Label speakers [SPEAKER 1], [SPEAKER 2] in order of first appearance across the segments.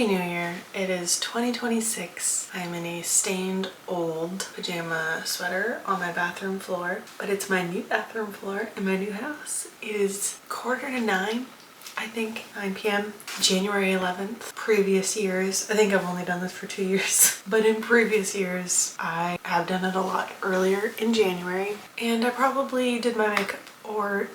[SPEAKER 1] Happy New Year. It is 2026. I'm in a stained old pajama sweater on my bathroom floor, but it's my new bathroom floor in my new house. It is 8:45, I think, 9 p.m. January 11th. Previous years, I think I've only done this for 2 years, but in previous years I have done it a lot earlier in January, and I probably did my makeup or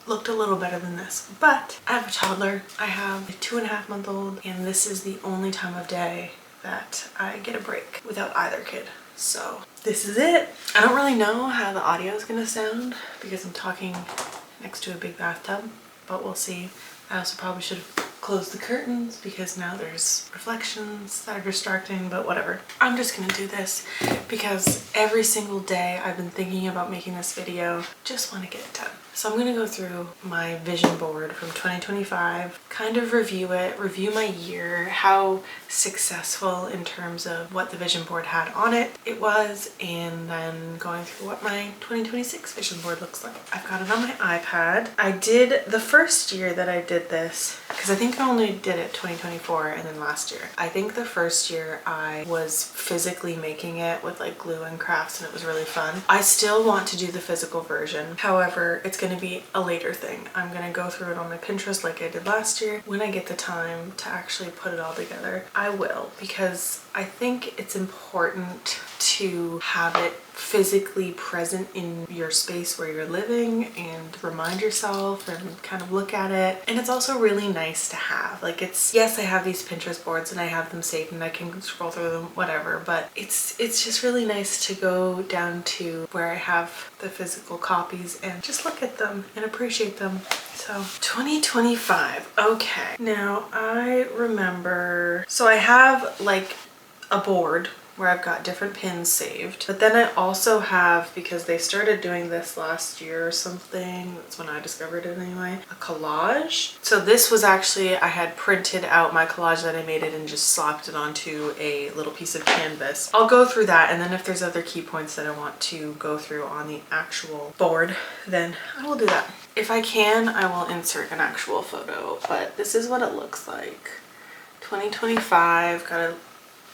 [SPEAKER 1] looked a little better than this. But I have a toddler, I have a 2.5-month-old, and this is the only time of day that I get a break without either kid. So this is it. I don't really know how the audio is gonna sound because I'm talking next to a big bathtub, but we'll see. I also probably should have closed the curtains because now there's reflections that are distracting, but whatever. I'm just gonna do this because every single day I've been thinking about making this video, just want to get it done. So I'm gonna go through my vision board from 2025, kind of review it, review my year, how successful in terms of what the vision board had on it was, and then going through what my 2026 vision board looks like. I've got it on my iPad. I did the first year that I did this, because I think I only did it 2024 and then last year. I think the first year I was physically making it with like glue and crafts, and it was really fun. I still want to do the physical version. However, it's going to be a later thing. I'm going to go through it on my Pinterest like I did last year. When I get the time to actually put it all together, I will, because I think it's important to have it physically present in your space where you're living and remind yourself and kind of look at it. And it's also really nice to have. Like, it's, yes, I have these Pinterest boards and I have them saved and I can scroll through them, whatever, but it's just really nice to go down to where I have the physical copies and just look at them and appreciate them. So 2025, okay. Now I remember, so I have like a board where I've got different pins saved, but then I also have, because they started doing this last year or something, that's when I discovered it anyway, a collage. So this was actually, I had printed out my collage that I made it and just slapped it onto a little piece of canvas. I'll go through that, and then if there's other key points that I want to go through on the actual board, then I will do that. If I can, I will insert an actual photo, but this is what it looks like. 2025, got a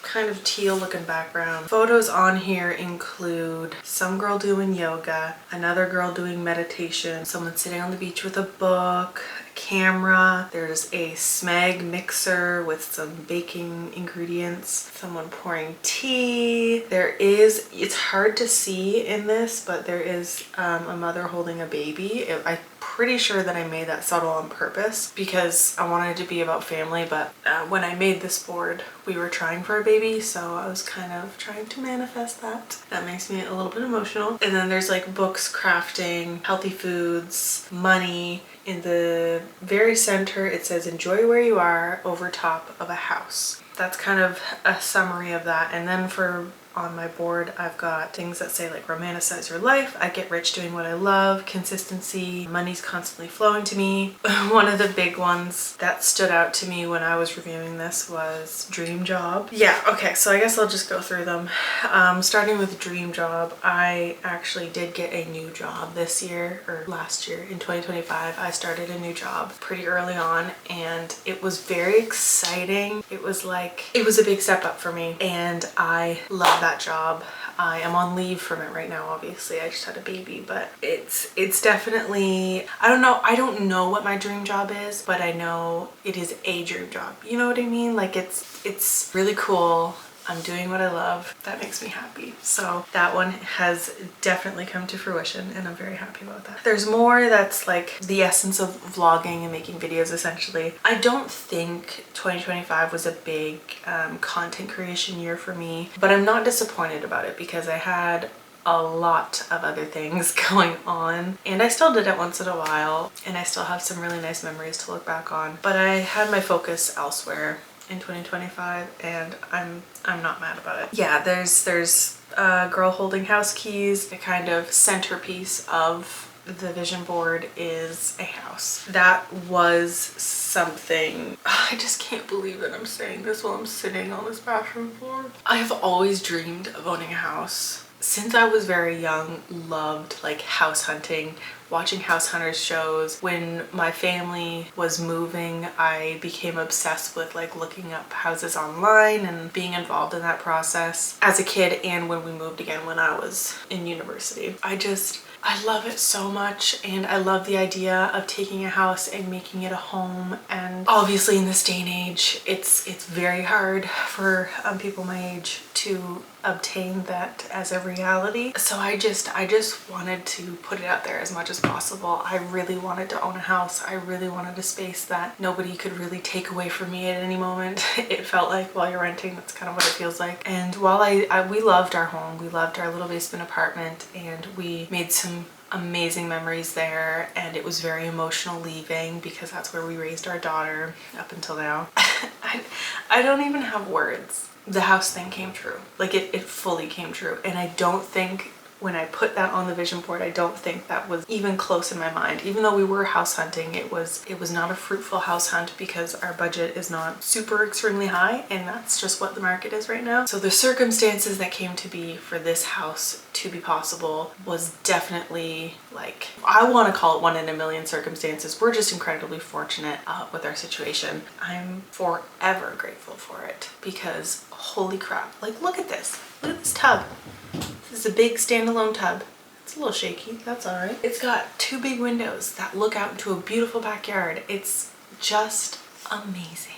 [SPEAKER 1] kind of teal looking background. Photos on here include some girl doing yoga, another girl doing meditation, someone sitting on the beach with a book, a camera, there's a smeg mixer with some baking ingredients, someone pouring tea. There is, it's hard to see in this, but there is a mother holding a baby. I'm pretty sure that I made that subtle on purpose because I wanted it to be about family, but when I made this board we were trying for a baby, so I was kind of trying to manifest that. That makes me a little bit emotional. And then there's like books, crafting, healthy foods, money. In the very center it says enjoy where you are over top of a house. That's kind of a summary of that. And then for on my board I've got things that say like romanticize your life, I get rich doing what I love, consistency, money's constantly flowing to me. One of the big ones that stood out to me when I was reviewing this was dream job. Yeah, okay, so I guess I'll just go through them. Starting with dream job, I actually did get a new job this year, or last year in 2025. I started a new job pretty early on and it was very exciting. It was like, it was a big step up for me and I love that job. I am on leave from it right now, obviously. I just had a baby, but it's definitely, I don't know what my dream job is, but I know it is a dream job. You know what I mean? Like it's really cool. I'm doing what I love. That makes me happy. So that one has definitely come to fruition and I'm very happy about that. There's more that's like the essence of vlogging and making videos essentially. I don't think 2025 was a big content creation year for me, but I'm not disappointed about it because I had a lot of other things going on and I still did it once in a while and I still have some really nice memories to look back on, but I had my focus elsewhere in 2025 and I'm not mad about it. Yeah, there's a girl holding house keys. The kind of centerpiece of the vision board is a house. That was something, I just can't believe that I'm saying this while I'm sitting on this bathroom floor. I have always dreamed of owning a house. since I was very young, loved like house hunting, watching house hunters shows. When my family was moving, I became obsessed with like looking up houses online and being involved in that process as a kid, and when we moved again when I was in university. I love it so much, and I love the idea of taking a house and making it a home. And obviously in this day and age, it's very hard for people my age to obtain that as a reality. So I just wanted to put it out there as much as possible. I really wanted to own a house. I really wanted a space that nobody could really take away from me at any moment. It felt like while you're renting, that's kind of what it feels like. And while we loved our home, we loved our little basement apartment, and we made some amazing memories there, and it was very emotional leaving because that's where we raised our daughter up until now. I don't even have words. The house thing came true. Like it fully came true. And I don't think when I put that on the vision board, I don't think that was even close in my mind. Even though we were house hunting, it was not a fruitful house hunt because our budget is not super extremely high, and that's just what the market is right now. So the circumstances that came to be for this house to be possible was definitely, like, I want to call it one in a million circumstances. We're just incredibly fortunate with our situation. I'm forever grateful for it because holy crap, like look at this tub. This is a big standalone tub. It's a little shaky, that's all right. It's got 2 big windows that look out into a beautiful backyard. It's just amazing.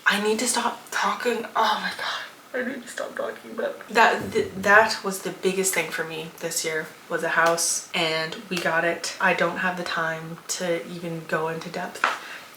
[SPEAKER 1] I need to stop talking. Oh my God, I need to stop talking, but that was the biggest thing for me this year, was a house, and we got it. I don't have the time to even go into depth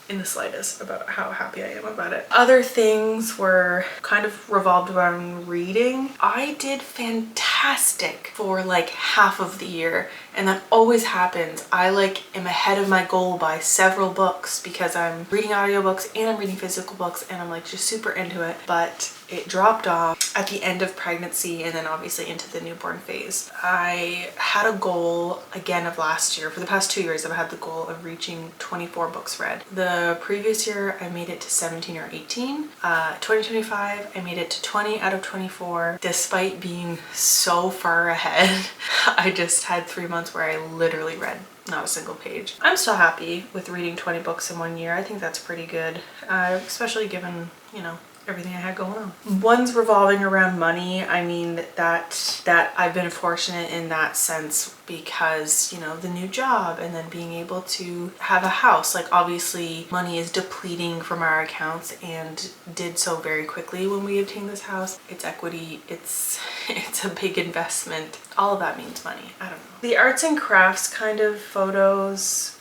[SPEAKER 1] in the slightest about how happy I am about it. Other things were kind of revolved around reading. I did fantastic for like half of the year, and that always happens. I like am ahead of my goal by several books because I'm reading audiobooks and I'm reading physical books, and I'm like just super into it. But it dropped off at the end of pregnancy and then obviously into the newborn phase. I had a goal again of last year. For the past 2 years, I've had the goal of reaching 24 books read. The previous year, I made it to 17 or 18. 2025, I made it to 20 out of 24. Despite being so far ahead, I just had 3 months where I literally read not a single page. I'm still happy with reading 20 books in 1 year. I think that's pretty good, especially given, you know, everything I had going on. One's revolving around money. I mean that I've been fortunate in that sense because, you know, the new job and then being able to have a house. Like obviously money is depleting from our accounts and did so very quickly when we obtained this house. It's equity, it's a big investment. All of that means money. I don't know. The arts and crafts kind of photos,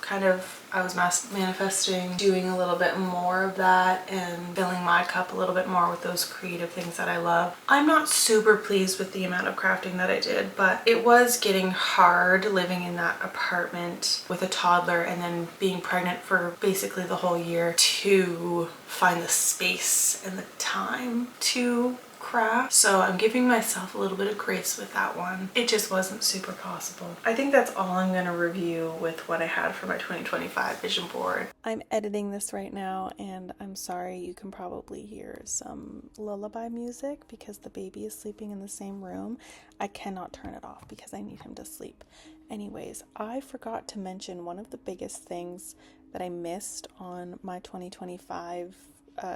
[SPEAKER 1] I was manifesting doing a little bit more of that and filling my cup a little bit more with those creative things that I love. I'm not super pleased with the amount of crafting that I did, but it was getting hard living in that apartment with a toddler and then being pregnant for basically the whole year to find the space and the time to craft. So I'm giving myself a little bit of grace with that one. It just wasn't super possible. I think that's all I'm going to review with what I had for my 2025 vision board. I'm editing this right now, and I'm sorry, you can probably hear some lullaby music because the baby is sleeping in the same room. I cannot turn it off because I need him to sleep. Anyways, I forgot to mention one of the biggest things that I missed on my 2025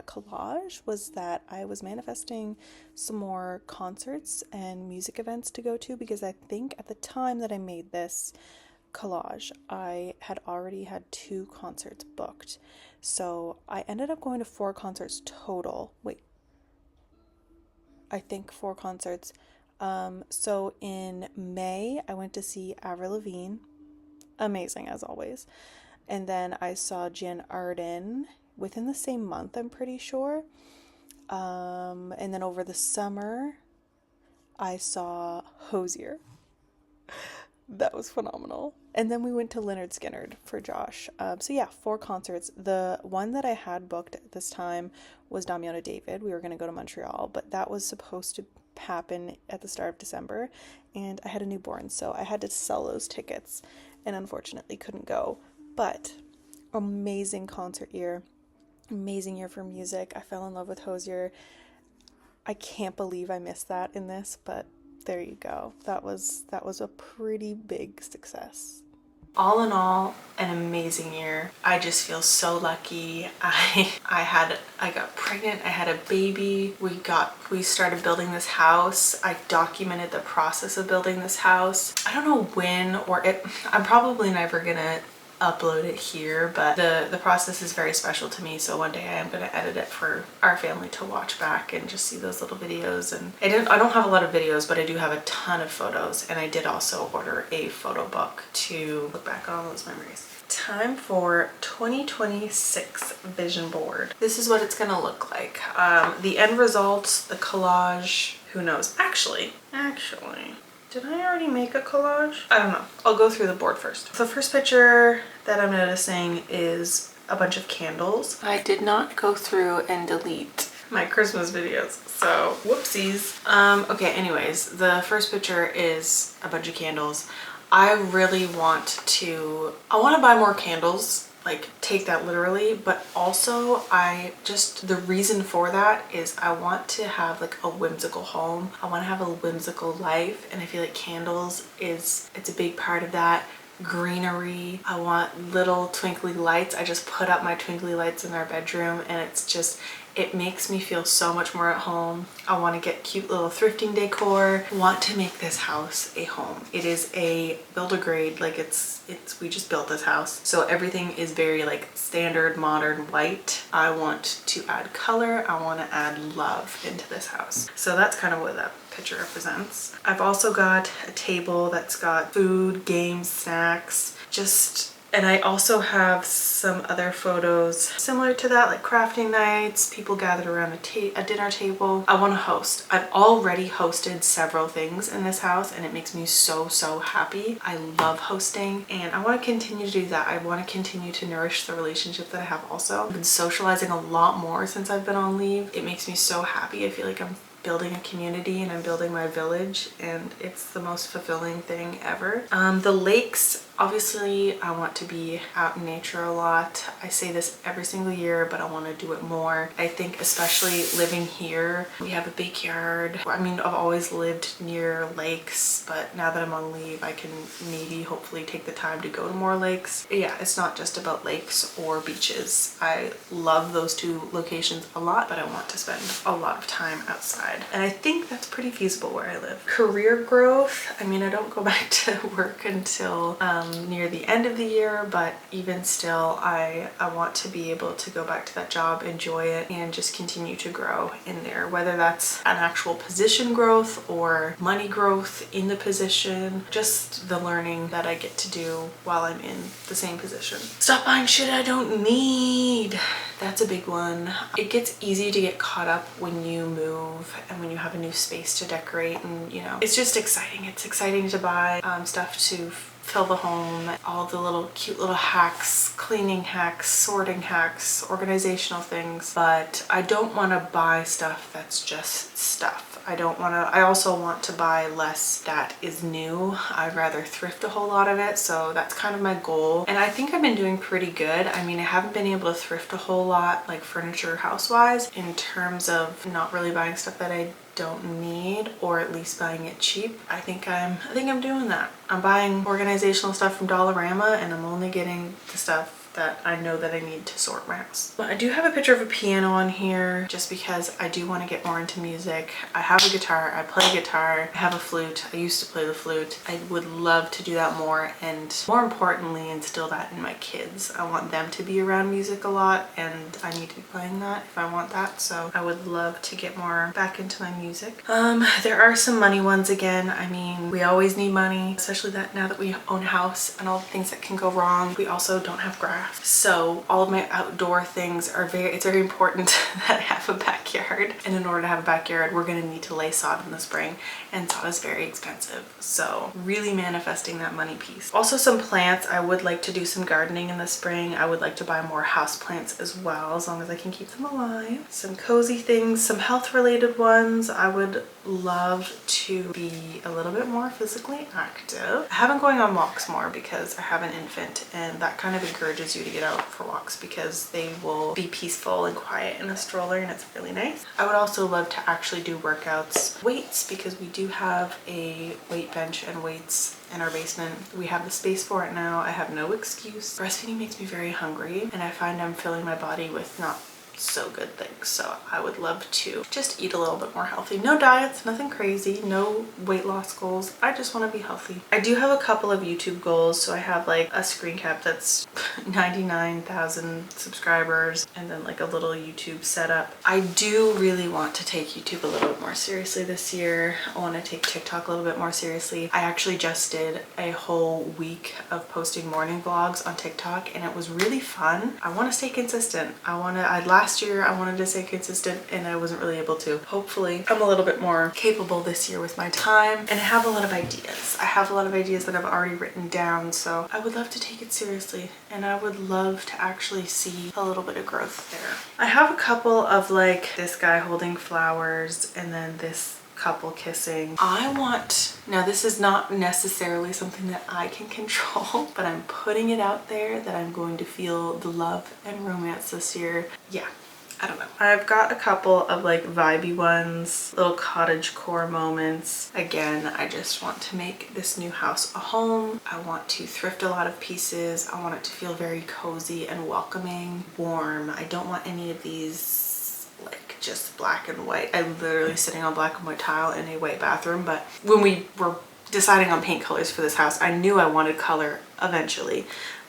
[SPEAKER 1] collage was that I was manifesting some more concerts and music events to go to, because I think at the time that I made this collage I had already had 2 concerts booked. So I ended up going to 4 concerts total. I think 4 concerts. So in May I went to see Avril Lavigne, amazing as always, and then I saw Jan Arden within the same month, I'm pretty sure. And then over the summer, I saw Hozier. That was phenomenal. And then we went to Lynyrd Skynyrd for Josh. So yeah, 4 concerts. The one that I had booked at this time was Damiano David. We were going to go to Montreal, but that was supposed to happen at the start of December, and I had a newborn, so I had to sell those tickets and unfortunately couldn't go. But amazing concert year. Amazing year for music. I fell in love with Hozier. I can't believe I missed that in this, but there you go. That was a pretty big success. All in all, an amazing year. I just feel so lucky. I got pregnant, I had a baby, we started building this house. I documented the process of building this house. I don't know when or if, I'm probably never gonna upload it here, but the process is very special to me, so one day I am going to edit it for our family to watch back and just see those little videos. And I don't have a lot of videos, but I do have a ton of photos, and I did also order a photo book to look back on all those memories. Time for 2026 vision board. This is what it's going to look like. The end result, the collage, who knows? Actually, did I already make a collage? I don't know. I'll go through the board first. The first picture that I'm noticing is a bunch of candles. I did not go through and delete my Christmas videos, so whoopsies. Okay, anyways, the first picture is a bunch of candles. I really want to buy more candles, like take that literally, but also the reason for that is I want to have like a whimsical home. I want to have a whimsical life, and I feel like candles it's a big part of that. Greenery. I want little twinkly lights. I just put up my twinkly lights in our bedroom, and it makes me feel so much more at home. I want to get cute little thrifting decor. I want to make this house a home. It is a builder grade, like we just built this house. So everything is very like standard modern white. I want to add color. I want to add love into this house. So that's kind of what that picture represents. I've also got a table that's got food, games, snacks, and I also have some other photos similar to that, like crafting nights, people gathered around a dinner table. I want to host. I've already hosted several things in this house, and it makes me so happy. I love hosting, and I want to continue to do that. I want to continue to nourish the relationship that I have also. I've been socializing a lot more since I've been on leave. It makes me so happy. I feel like I'm building a community and I'm building my village, and it's the most fulfilling thing ever. The lakes, obviously I want to be out in nature a lot. I say this every single year, but I want to do it more. I think especially living here, we have a backyard. I mean, I've always lived near lakes, but now that I'm on leave, I can maybe hopefully take the time to go to more lakes. Yeah, it's not just about lakes or beaches. I love those two locations a lot, but I want to spend a lot of time outside. And I think that's pretty feasible where I live. Career growth, I mean, I don't go back to work until near the end of the year, but even still, I want to be able to go back to that job, enjoy it, and just continue to grow in there, whether that's an actual position growth or money growth in the position, just the learning that I get to do while I'm in the same position. Stop buying shit I don't need. That's a big one. It gets easy to get caught up when you move and when you have a new space to decorate, and you know, it's just exciting. It's exciting to buy stuff to fill the home, all the little cute little hacks, cleaning hacks, sorting hacks, organizational things, but I don't want to buy stuff that's just stuff. I also want to buy less that is new. I'd rather thrift a whole lot of it, so that's kind of my goal. And I think I've been doing pretty good. I mean, I haven't been able to thrift a whole lot, like furniture house-wise, in terms of not really buying stuff that I don't need, or at least buying it cheap. I think I'm doing that. I'm buying organizational stuff from Dollarama, and I'm only getting the stuff that I know that I need to sort my house. But I do have a picture of a piano on here just because I do want to get more into music. I have a guitar, I play guitar, I have a flute. I used to play the flute. I would love to do that more, and more importantly, instill that in my kids. I want them to be around music a lot, and I need to be playing that if I want that. So I would love to get more back into my music. There are some money ones again. I mean, we always need money, especially that now that we own a house and all the things that can go wrong. We also don't have grass. So all of my outdoor things are it's very important that I have a backyard. And in order to have a backyard, we're gonna need to lay sod in the spring, and sod is very expensive. So really manifesting that money piece. Also some plants. I would like to do some gardening in the spring. I would like to buy more house plants as well, as long as I can keep them alive. Some cozy things, some health related ones. I would love to be a little bit more physically active. I have been going on walks more because I have an infant, and that kind of encourages you to get out for walks because they will be peaceful and quiet in a stroller, and it's really nice. I would also love to actually do workouts, weights, because we do have a weight bench and weights in our basement. We have the space for it now. I have no excuse. Breastfeeding makes me very hungry, and I find I'm filling my body with not so good things, so I would love to just eat a little bit more healthy. No diets, nothing crazy, no weight loss goals. I just want to be healthy. I do have a couple of YouTube goals. So I have like a screen cap that's 99,000 subscribers, and then like a little YouTube setup. I do really want to take YouTube a little bit more seriously this year. I want to take TikTok a little bit more seriously. I actually just did a whole week of posting morning vlogs on TikTok, and it was really fun. I want to stay consistent. Last year I wanted to stay consistent and I wasn't really able to. Hopefully I'm a little bit more capable this year with my time, and I have a lot of ideas. I have a lot of ideas that I've already written down, so I would love to take it seriously, and I would love to actually see a little bit of growth there. I have a couple of like this guy holding flowers and then this couple kissing. Now this is not necessarily something that I can control, but I'm putting it out there that I'm going to feel the love and romance this year. Yeah, I don't know. I've got a couple of like vibey ones, little cottage core moments. Again, I just want to make this new house a home. I want to thrift a lot of pieces. I want it to feel very cozy and welcoming, warm. I don't want any of these like just black and white. I'm literally sitting on black and white tile in a white bathroom, but when we were deciding on paint colors for this house, I knew I wanted color eventually,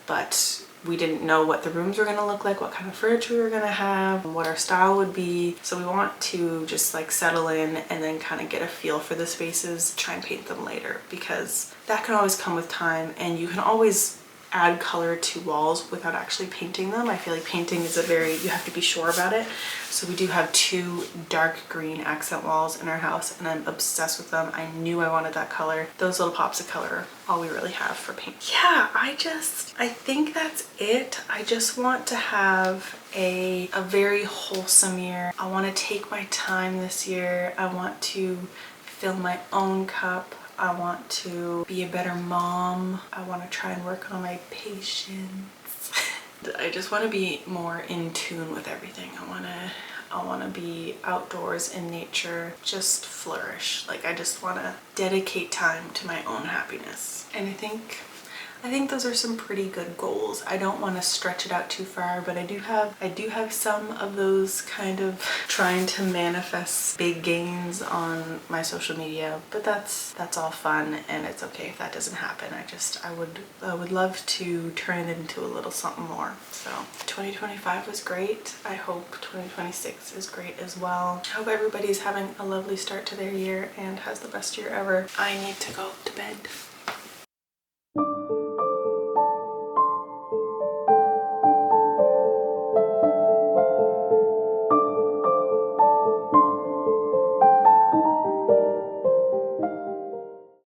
[SPEAKER 1] but we didn't know what the rooms were going to look like, what kind of furniture we were going to have, what our style would be. So we want to just like settle in and then kind of get a feel for the spaces, try and paint them later, because that can always come with time, and you can always add color to walls without actually painting them. I feel like painting is you have to be sure about it. So we do have two dark green accent walls in our house, and I'm obsessed with them. I knew I wanted that color. Those little pops of color are all we really have for paint. Yeah, I think that's it. I just want to have a very wholesome year. I want to take my time this year. I want to fill my own cup. I want to be a better mom. I want to try and work on my patience. I just want to be more in tune with everything. I want to be outdoors in nature, just flourish. Like I just want to dedicate time to my own happiness. And I think those are some pretty good goals. I don't want to stretch it out too far, but I do have some of those kind of trying to manifest big gains on my social media, but that's all fun, and it's okay if that doesn't happen. I would love to turn it into a little something more. So 2025 was great. I hope 2026 is great as well. I hope everybody's having a lovely start to their year and has the best year ever. I need to go to bed.